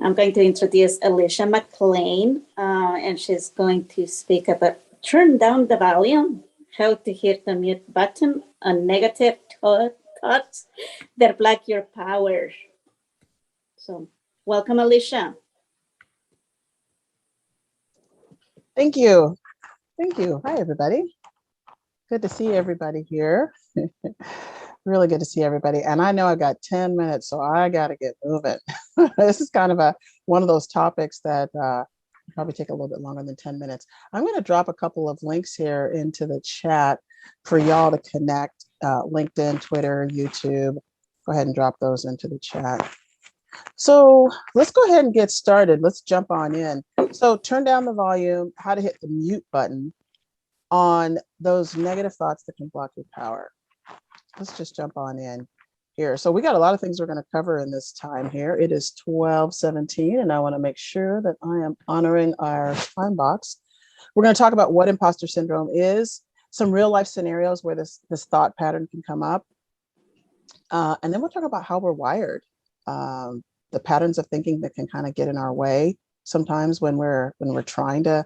I'm going to introduce Alicia McLain, and she's going to speak about turn down the volume, how to hit the mute button on negative thoughts that block your power. So welcome, Alicia. Thank you. Thank you. Hi, everybody. Good to see everybody here. Really good to see everybody. And I know I got 10 minutes, so I got to get moving. This is kind of one of those topics that probably take a little bit longer than 10 minutes. I'm going to drop a couple of links here into the chat for y'all to connect, LinkedIn, Twitter, YouTube. Go ahead and drop those into the chat. So let's go ahead and get started. Let's jump on in. So turn down the volume, how to hit the mute button on those negative thoughts that can block your power. Let's just jump on in here. So we got a lot of things we're going to cover in this time here. It is 12:17, and I want to make sure that I am honoring our time box. We're going to talk about what imposter syndrome is, some real life scenarios where this thought pattern can come up. And then we'll talk about how we're wired, the patterns of thinking that can kind of get in our way sometimes when we're trying to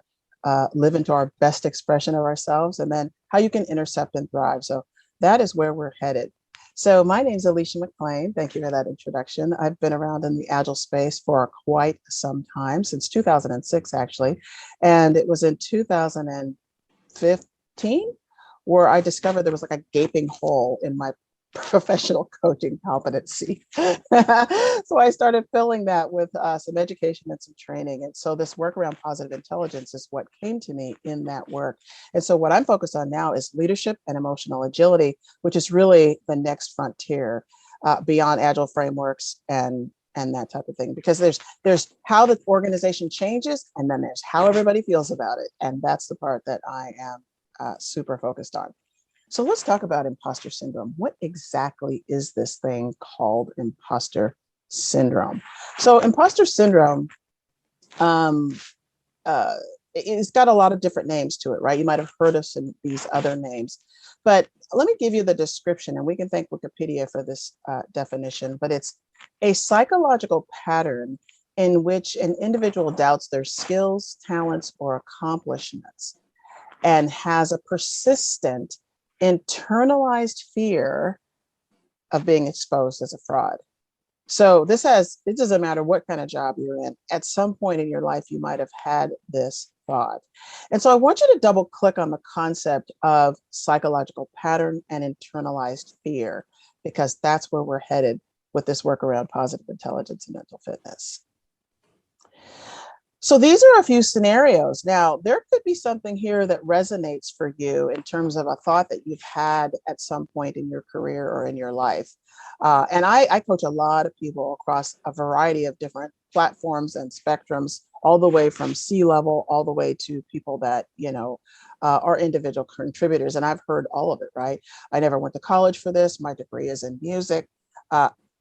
live into our best expression of ourselves, and then how you can intercept and thrive. So that is where we're headed. So my name is Alicia McLain. Thank you for that introduction. I've been around in the Agile space for quite some time, since 2006, actually. And it was in 2015 where I discovered there was like a gaping hole in my professional coaching competency. So I started filling that with some education and some training. And so this work around positive intelligence is what came to me in that work. And so what I'm focused on now is leadership and emotional agility, which is really the next frontier beyond agile frameworks and that type of thing, because there's how the organization changes, and then there's how everybody feels about it. And that's the part that I am super focused on. So let's talk about imposter syndrome. What exactly is this thing called imposter syndrome? So imposter syndrome, it's got a lot of different names to it, right? You might have heard of some of these other names, but let me give you the description, and we can thank Wikipedia for this definition, but it's a psychological pattern in which an individual doubts their skills, talents, or accomplishments and has a persistent internalized fear of being exposed as a fraud. So it doesn't matter what kind of job you're in, at some point in your life, you might have had this thought. And so I want you to double click on the concept of psychological pattern and internalized fear, because that's where we're headed with this work around positive intelligence and mental fitness. So these are a few scenarios. Now, there could be something here that resonates for you in terms of a thought that you've had at some point in your career or in your life. And I coach a lot of people across a variety of different platforms and spectrums, all the way from C-level, all the way to people that, are individual contributors. And I've heard all of it, right? I never went to college for this. My degree is in music.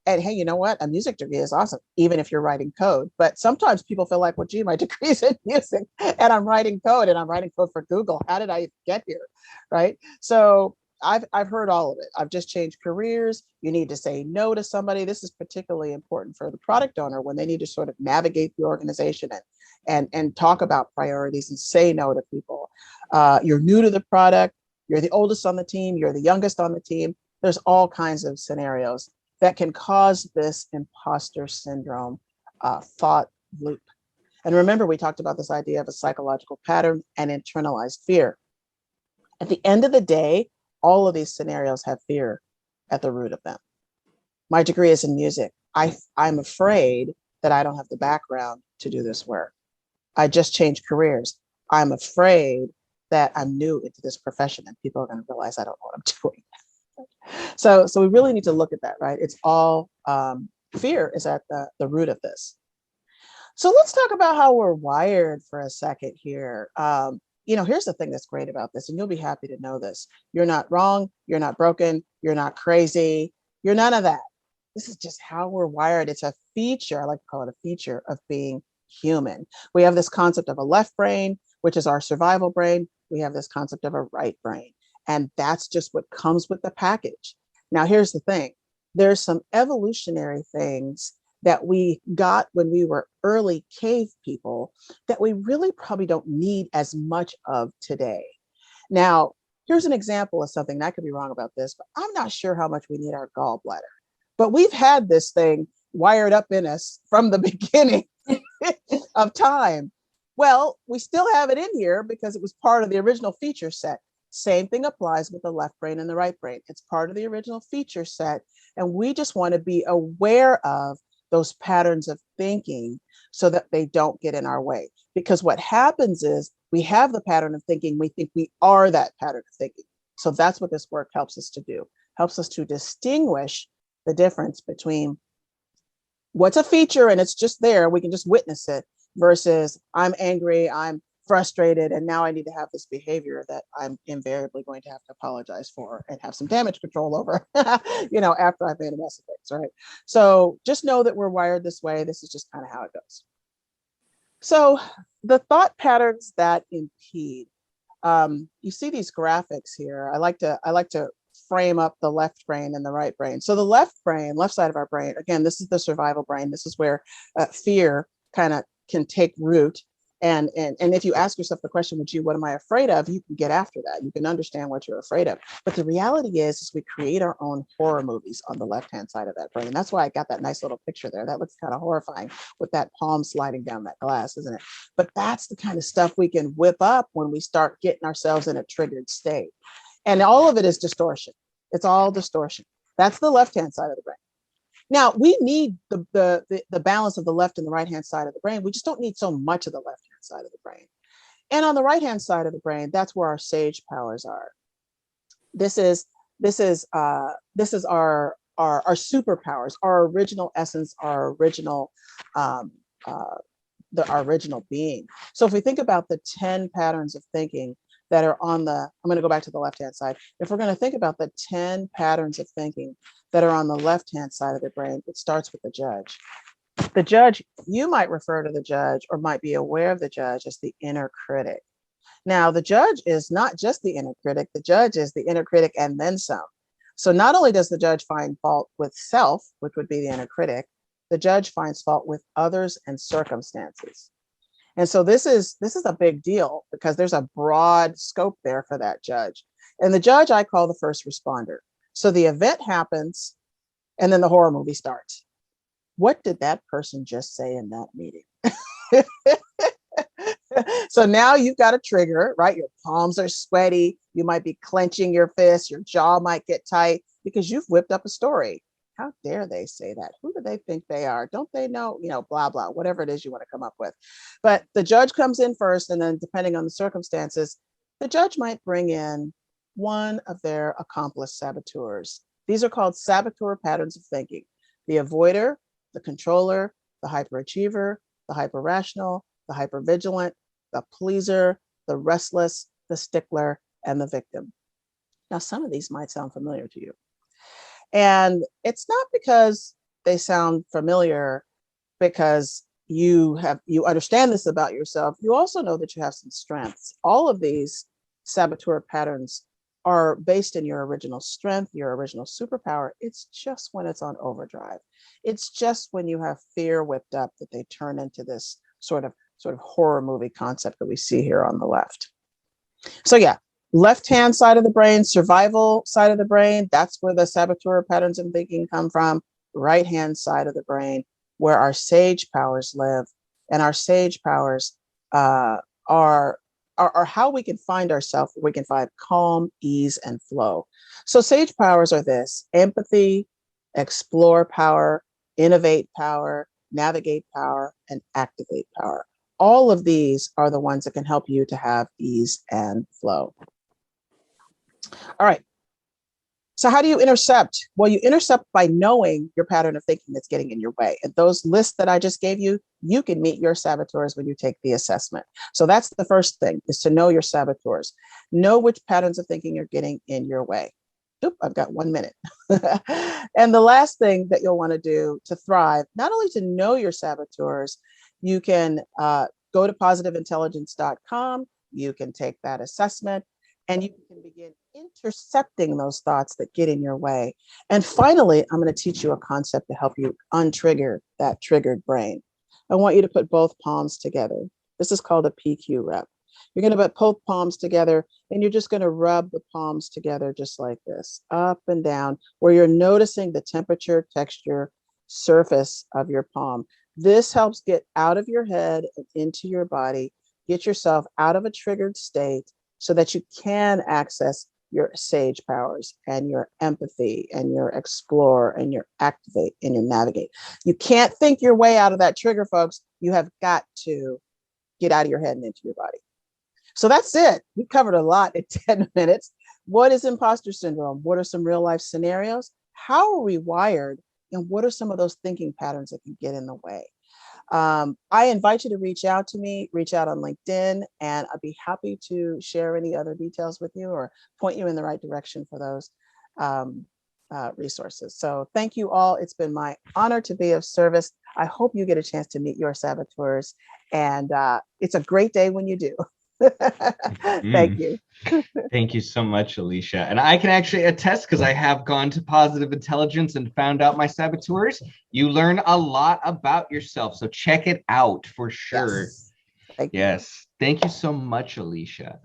And hey, you know what? A music degree is awesome, even if you're writing code. But sometimes people feel like, well, gee, my degree is in music and I'm writing code for Google. How did I get here? Right. So I've heard all of it. I've just changed careers. You need to say no to somebody. This is particularly important for the product owner when they need to sort of navigate the organization and talk about priorities and say no to people. You're new to the product. You're the oldest on the team. You're the youngest on the team. There's all kinds of scenarios that can cause this imposter syndrome thought loop. And remember, we talked about this idea of a psychological pattern and internalized fear. At the end of the day, all of these scenarios have fear at the root of them. My degree is in music. I'm afraid that I don't have the background to do this work. I just changed careers. I'm afraid that I'm new into this profession and people are going to realize I don't know what I'm doing. So we really need to look at that, right? It's all fear is at the root of this. So let's talk about how we're wired for a second here. Here's the thing that's great about this, and you'll be happy to know this. You're not wrong. You're not broken. You're not crazy. You're none of that. This is just how we're wired. It's a feature. I like to call it a feature of being human. We have this concept of a left brain, which is our survival brain. We have this concept of a right brain. And that's just what comes with the package. Now, here's the thing. There's some evolutionary things that we got when we were early cave people that we really probably don't need as much of today. Now, here's an example of something, and I could be wrong about this, but I'm not sure how much we need our gallbladder. But we've had this thing wired up in us from the beginning of time. Well, we still have it in here because it was part of the original feature set. Same thing applies with the left brain and the right brain. It's part of the original feature set. And we just want to be aware of those patterns of thinking so that they don't get in our way. Because what happens is we have the pattern of thinking, we think we are that pattern of thinking. So that's what this work helps us to do, helps us to distinguish the difference between what's a feature and it's just there, we can just witness it, versus I'm angry, I'm frustrated, and now I need to have this behavior that I'm invariably going to have to apologize for and have some damage control over, after I've made a mess of things, right? So just know that we're wired this way. This is just kind of how it goes. So the thought patterns that impede, you see these graphics here. I like to frame up the left brain and the right brain. So the left side of our brain, again, this is the survival brain. This is where fear kind of can take root. And if you ask yourself the question, what am I afraid of? You can get after that. You can understand what you're afraid of. But the reality is we create our own horror movies on the left-hand side of that brain. And that's why I got that nice little picture there. That looks kind of horrifying with that palm sliding down that glass, isn't it? But that's the kind of stuff we can whip up when we start getting ourselves in a triggered state. And all of it is distortion. It's all distortion. That's the left-hand side of the brain. Now, we need the balance of the left and the right-hand side of the brain. We just don't need so much of the left-hand side of the brain. And on the right-hand side of the brain, that's where our sage powers are. This is our superpowers, our original essence, our original our original being. So if we think about the 10 patterns of thinking that are on I'm going to go back to the left-hand side. If we're going to think about the 10 patterns of thinking that are on the left-hand side of the brain, it starts with the judge. The judge, you might refer to the judge or might be aware of the judge as the inner critic. Now, the judge is not just the inner critic. The judge is the inner critic and then some. So not only does the judge find fault with self, which would be the inner critic, the judge finds fault with others and circumstances. And so this is a big deal because there's a broad scope there for that judge. And the judge I call the first responder. So the event happens and then the horror movie starts. What did that person just say in that meeting? So now you've got a trigger, right? Your palms are sweaty. You might be clenching your fists. Your jaw might get tight because you've whipped up a story. How dare they say that? Who do they think they are? Don't they know, blah, blah, whatever it is you want to come up with. But the judge comes in first, and then depending on the circumstances, the judge might bring in one of their accomplice saboteurs. These are called saboteur patterns of thinking. The avoider, the controller, the hyperachiever, the hyperrational, the hypervigilant, the pleaser, the restless, the stickler, and the victim. Now, some of these might sound familiar to you. And it's not because they sound familiar because you understand this about yourself. You also know that you have some strengths. All of these saboteur patterns are based in your original strength, your original superpower. It's just when it's on overdrive. It's just when you have fear whipped up that they turn into this sort of horror movie concept that we see here on the left. So yeah, left-hand side of the brain, survival side of the brain, that's where the saboteur patterns of thinking come from. Right-hand side of the brain, where our sage powers live. And our sage powers are how we can find ourselves, we can find calm, ease, and flow. So sage powers are this: empathy, explore power, innovate power, navigate power, and activate power. All of these are the ones that can help you to have ease and flow. All right. So how do you intercept? Well, you intercept by knowing your pattern of thinking that's getting in your way. And those lists that I just gave you, you can meet your saboteurs when you take the assessment. So that's the first thing, is to know your saboteurs. Know which patterns of thinking are getting in your way. Oop, I've got 1 minute. And the last thing that you'll want to do to thrive, not only to know your saboteurs, you can go to positiveintelligence.com. You can take that assessment. and you can begin intercepting those thoughts that get in your way. And finally, I'm going to teach you a concept to help you untrigger that triggered brain. I want you to put both palms together. This is called a PQ rep. You're going to put both palms together, and you're just going to rub the palms together just like this, up and down, where you're noticing the temperature, texture, surface of your palm. This helps get out of your head and into your body, get yourself out of a triggered state so that you can access your sage powers and your empathy and your explore and your activate and your navigate. You can't think your way out of that trigger, folks. You have got to get out of your head and into your body. So that's it. We covered a lot in 10 minutes. What is imposter syndrome? What are some real life scenarios? How are we wired? And what are some of those thinking patterns that can get in the way? I invite you to reach out to me, reach out on LinkedIn, and I'd be happy to share any other details with you or point you in the right direction for those resources. So thank you all. It's been my honor to be of service. I hope you get a chance to meet your saboteurs, and it's a great day when you do. Thank you. Thank you so much, Alicia. And I can actually attest, because I have gone to Positive Intelligence and found out my saboteurs. You learn a lot about yourself. So check it out for sure. Yes. Thank you. Yes. Thank you so much, Alicia.